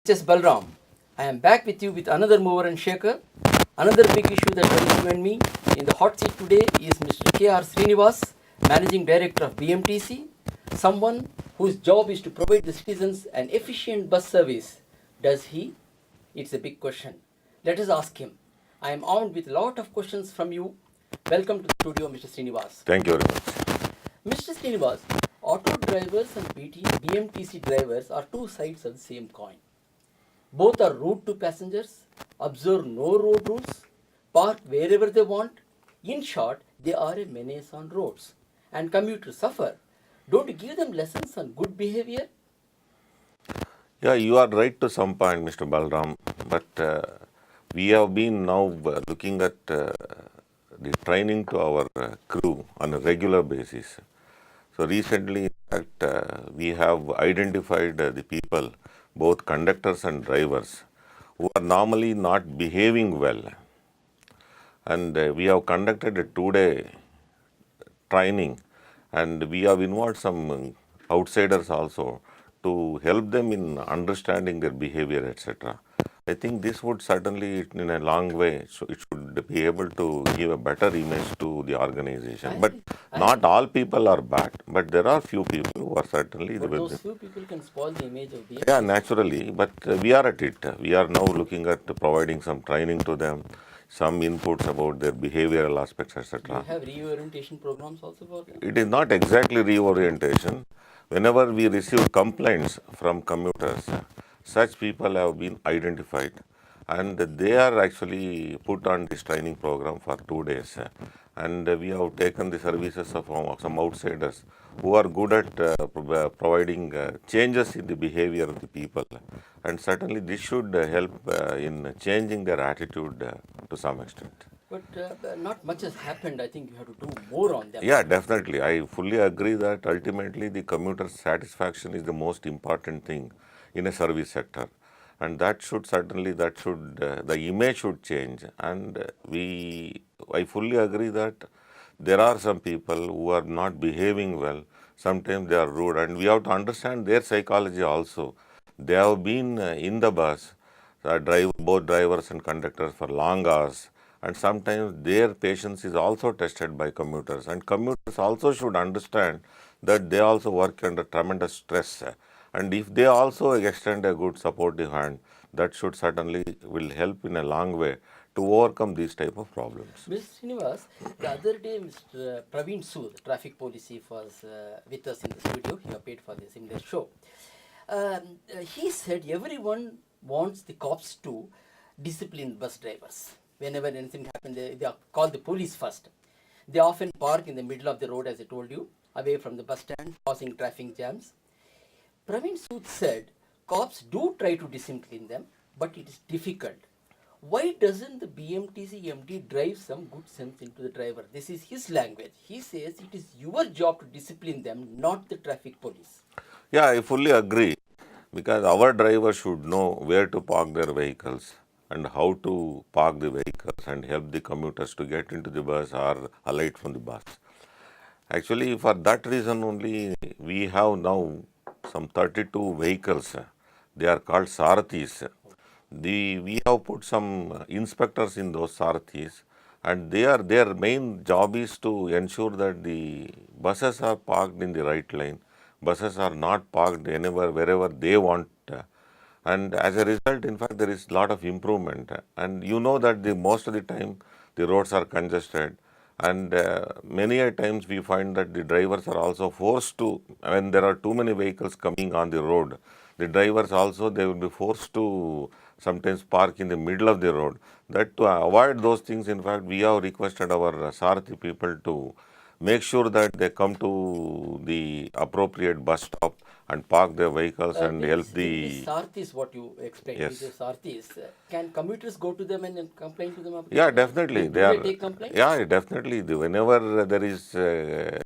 Just Balram. I am back with you with another mover and shaker. Another big issue that worries you and me. In the hot seat today is Mr. K.R. Srinivas, Managing Director of BMTC, someone whose job is to provide the citizens an efficient bus service. Does he? It's a big question. Let us ask him. I am armed with a lot of questions from you. Welcome to the studio, Mr. Srinivas. Thank you very much. Mr. Srinivas, auto drivers and BMTC drivers are two sides of the same coin. Both are rude to passengers, observe no road rules, park wherever they want. In short, they are a menace on roads. And commuters suffer. Don't you give them lessons on good behavior? Yeah, you are right to some point, Mr. Balram, but we have been now looking at the training to our crew on a regular basis. So recently, in fact, we have identified the people, both conductors and drivers, who are normally not behaving well. And we have conducted a 2-day training, and we have involved some outsiders also to help them in understanding their behavior, etc. I think this would certainly, in a long way, so it should be able to give a better image to the organization. But not all people are bad, but there are few people who are certainly. But those few people can spoil the image of BMTC. Yeah, naturally, but we are at it. We are now looking at providing some training to them, some inputs about their behavioral aspects, etc. You have reorientation programs also for them? It is not exactly reorientation. Whenever we receive complaints from commuters, such people have been identified and they are actually put on this training program for 2 days. And we have taken the services of some outsiders who are good at providing changes in the behavior of the people. And certainly this should help in changing their attitude to some extent. But not much has happened. I think you have to do more on them. Yeah, definitely. I fully agree that ultimately the commuter satisfaction is the most important thing in a service sector. And that should certainly, the image should change. And I fully agree that there are some people who are not behaving well. Sometimes they are rude, and we have to understand their psychology also. They have been in the bus, both drivers and conductors, for long hours. And sometimes their patience is also tested by commuters. And commuters also should understand that they also work under tremendous stress. And if they also extend a good supportive hand, that should certainly will help in a long way to overcome these type of problems. Mr. Srinivas, the other day Mr. Praveen Sood, traffic police chief, was with us in the studio. He appeared for the similar show. He said everyone wants the cops to discipline bus drivers. Whenever anything happens, they call the police first. They often park in the middle of the road, as I told you, away from the bus stand, causing traffic jams. Praveen Sood said cops do try to discipline them, but it is difficult. Why doesn't the BMTC MD drive some good sense into the driver? This is his language. He says it is your job to discipline them, not the traffic police. Yeah, I fully agree, because our drivers should know where to park their vehicles and how to park the vehicles and help the commuters to get into the bus or alight from the bus. Actually, for that reason only, we have now some 32 vehicles. They are called Sarathis. We have put some inspectors in those Sarathis, and their main job is to ensure that the buses are parked in the right lane. Buses are not parked anywhere, wherever they want. And as a result, in fact, there is a lot of improvement. And you know that most of the time, the roads are congested. And many a times we find that the drivers are also forced to, when there are too many vehicles coming on the road, the drivers also, they will be forced to sometimes park in the middle of the road. That to avoid those things, in fact, we have requested our Sarathi people to make sure that they come to the appropriate bus stop and park their vehicles and help the... Sarathis, what you explained, Yes. the Sarathis, can commuters go to them and complain to them about Yeah, definitely. Do they take complaints? Yeah, definitely. Whenever there is a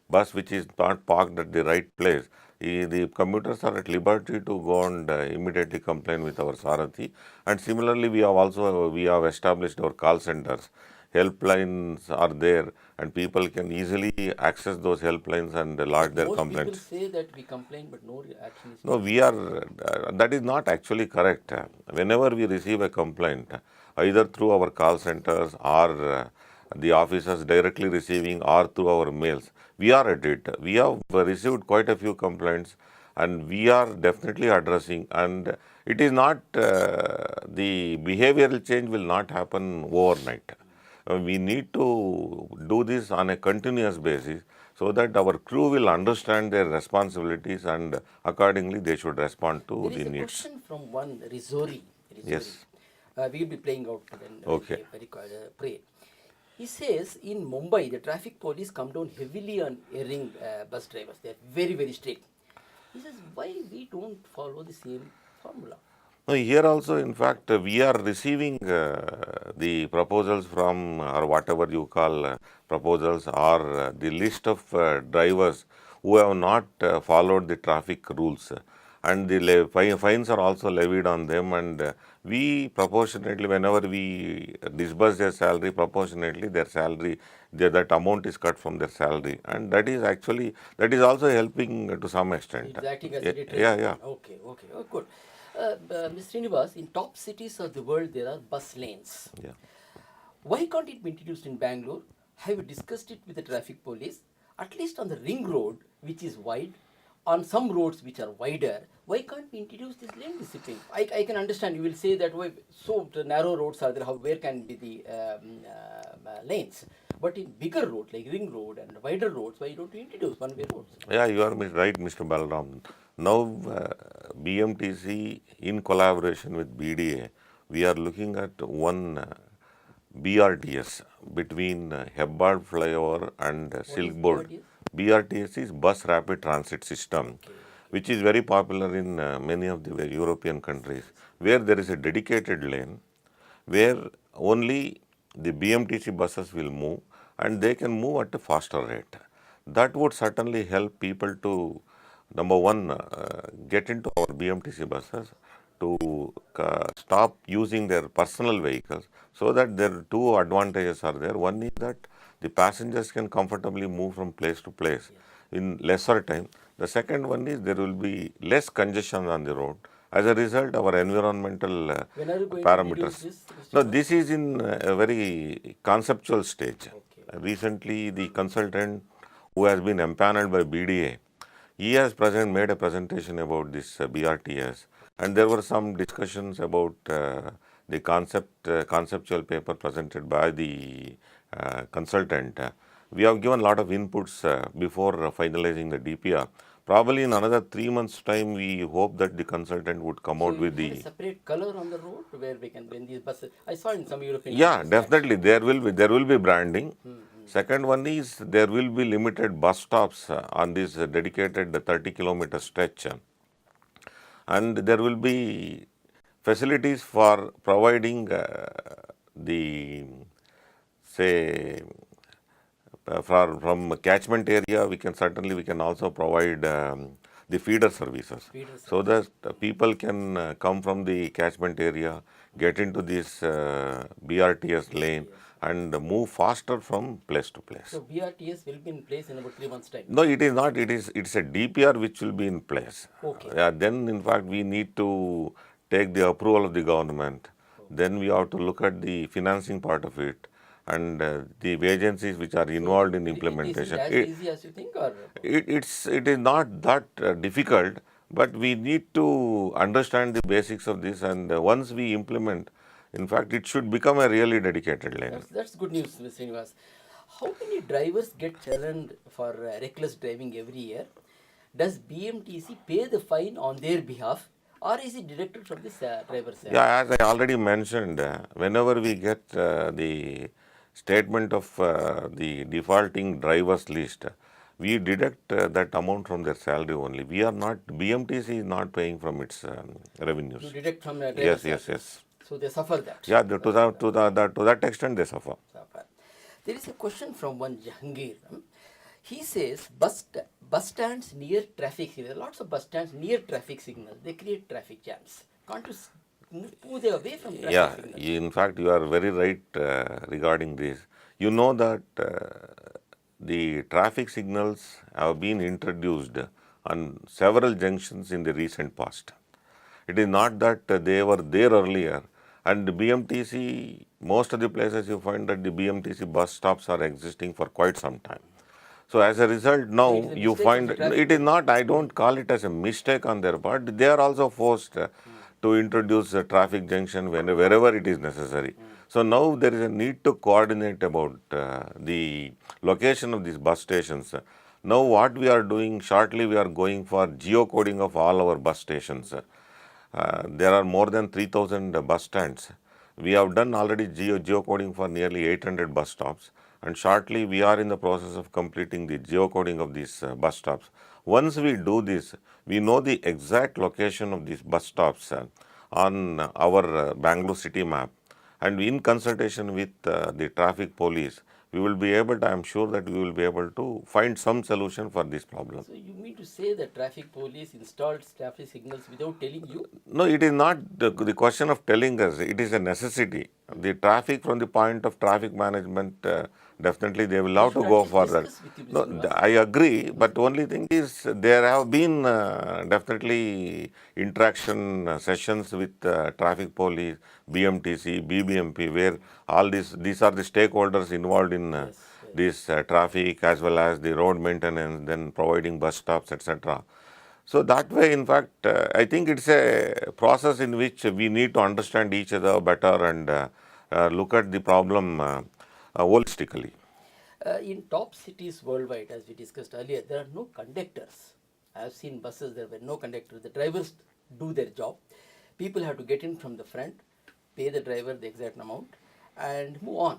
bus which is not parked at the right place, the commuters are at liberty to go and immediately complain with our Sarathi. And similarly, we have established our call centers. Helplines are there, and people can easily access those helplines and lodge their Most complaints. people say that we complain, but no action is No, taken. we are, that is not actually correct. Whenever we receive a complaint, either through our call centers or the officers directly receiving or through our mails, we are at it. We have received quite a few complaints and we are definitely addressing, and it is not, the behavioral change will not happen overnight. We need to do this on a continuous basis so that our crew will understand their responsibilities and accordingly they should respond to There the is a needs. question from one Rizori. Yes. We'll be playing out when Okay. we pray. He says in Mumbai, the traffic police come down heavily on erring bus drivers. They are very, very strict. He says, why we don't follow the same formula? No, here also, in fact, we are receiving the proposals from, or whatever you call proposals, or the list of drivers who have not followed the traffic rules. And the fines are also levied on them, and we proportionately, whenever we disburse their salary, proportionately their salary, that amount is cut from their salary. And that is actually, that is also helping to some extent. It's acting as a Yeah, deterrent. yeah, yeah. Okay, okay. Oh, good. Mr. Srinivas, in top cities of the world, there are bus lanes. Yeah. Why can't it be introduced in Bangalore? Have you discussed it with the traffic police? At least on the ring road, which is wide, on some roads which are wider, why can't we introduce this lane discipline? I can understand you will say that why so the narrow roads are there, where can be the lanes? But in bigger roads like ring road and wider roads, why don't you introduce one-way roads? Yeah, you are right, Mr. Balram. Now, BMTC, in collaboration with BDA, we are looking at one BRTS between Hebbard Flyover and Silk Board. BRTS? BRTS is Bus Rapid Transit System, which is very popular in many of the European countries, where there is a dedicated lane where only the BMTC buses will move and they can move at a faster rate. That would certainly help people to, number one, get into our BMTC buses, to stop using their personal vehicles, so that there are two advantages are there. One is that the passengers can comfortably move from place to place in lesser time. The second one is there will be less congestion on the road. As a result, our environmental When are you going to parameters. introduce this, No, Mr. this is in a very conceptual stage. Okay. Recently, the consultant who has been empaneled by BDA, he has made a presentation about this BRTS, and there were some discussions about the conceptual paper presented by the consultant. We have given a lot of inputs before finalizing the DPR. Probably in another 3 months' time, we hope that the consultant would come out So with you have the. a separate color on the road where we can when these buses. I saw in some European Yeah, countries, definitely there will be branding. Second one is there will be limited bus stops on this dedicated 30-kilometer stretch, and there will be facilities for providing the, say, from catchment area, we can also provide the feeder services, so that people can come from the catchment area, get into this BRTS lane, and move faster from place to place. So BRTS will be in place in about 3 months' time. No, it is not. It's a DPR which will be in place. Okay. Yeah, then in fact we need to take the approval of the government. Then we have to look at the financing part of it and the agencies which are involved in implementation. Is it as easy as you think, or It is not that difficult, but we need to understand the basics of this, and once we implement, in fact, it should become a really dedicated lane. that's good news, Mr. Srinivas. How many drivers get challenged for reckless driving every year? Does BMTC pay the fine on their behalf, or is it deducted from this driver's salary? Yeah, as I already mentioned, whenever we get the statement of the defaulting drivers list, we deduct that amount from their salary only. We are not, BMTC is not paying from its revenues. You deduct from the Yes, driver's yes, salary. yes. So they suffer that. Yeah, to that extent they suffer. Suffer. There is a question from one Jahangir. He says bus stands near traffic signals. Lots of bus stands near traffic signals. They create traffic jams. Can't you move away from traffic Yeah, signals. in fact, you are very right regarding this. You know that the traffic signals have been introduced on several junctions in the recent past. It is not that they were there earlier. And the BMTC, most of the places you find that the BMTC bus stops are existing for quite some time. So as a result, So it now is a you mistake of find the traffic it is police. not. I don't call it as a mistake on their part. They are also forced to introduce a traffic junction wherever it is necessary. So now there is a need to coordinate about the location of these bus stations. Now what we are doing shortly, we are going for geocoding of all our bus stations. There are more than 3,000 bus stands. We have done already geocoding for nearly 800 bus stops, and shortly we are in the process of completing the geocoding of these bus stops. Once we do this, we know the exact location of these bus stops on our Bangalore city map, and in consultation with the traffic police, we will be able to, I am sure that we will be able to find some solution for this problem. So you mean to say that traffic police installed traffic signals without telling you? No, it is not the question of telling us. It is a necessity. The traffic, from the point of traffic management, definitely they will have to should at go least for that. discuss with you, Mr. No, Nivas. I agree, but only thing is there have been definitely interaction sessions with traffic police, BMTC, BBMP, where all these are the stakeholders involved in Yes, yes. this traffic as well as the road maintenance, then providing bus stops, etc. So that way, in fact, I think it's a process in which we need to understand each other better and look at the problem holistically. In top cities worldwide, as we discussed earlier, there are no conductors. I have seen buses, there were no conductors. The drivers do their job. People have to get in from the front, pay the driver the exact amount, and move on.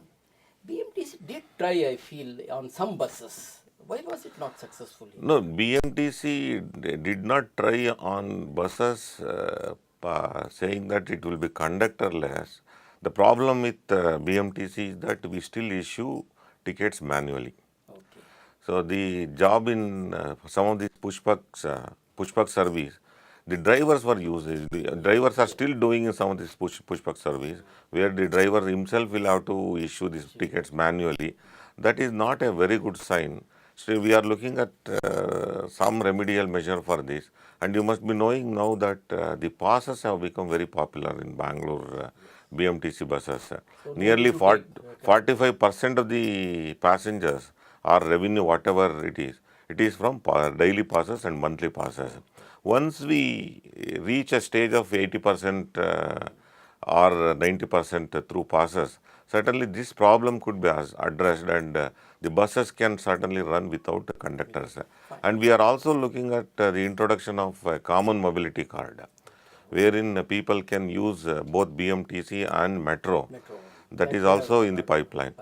BMTC did try, I feel, on some buses. Why was it not successful? No, BMTC did not try on buses saying that it will be conductorless. The problem with BMTC is that we still issue tickets manually. Okay. So the job in some of these pushback service, the drivers were using. The drivers are still doing in some of these pushback service, where the driver himself will have to issue these tickets manually. That is not a very good sign. So we are looking at some remedial measure for this. And you must be knowing now that the passes have become very popular in Bangalore BMTC buses. So no Nearly need to take, 45% of the passengers or revenue, whatever it is from daily passes and monthly passes. Once we reach a stage of 80% or 90% through passes, certainly this problem could be addressed, and the buses can certainly run without conductors. And we are also looking at the introduction of a common mobility card, wherein people can use both BMTC and Metro. metro. That is also in the pipeline.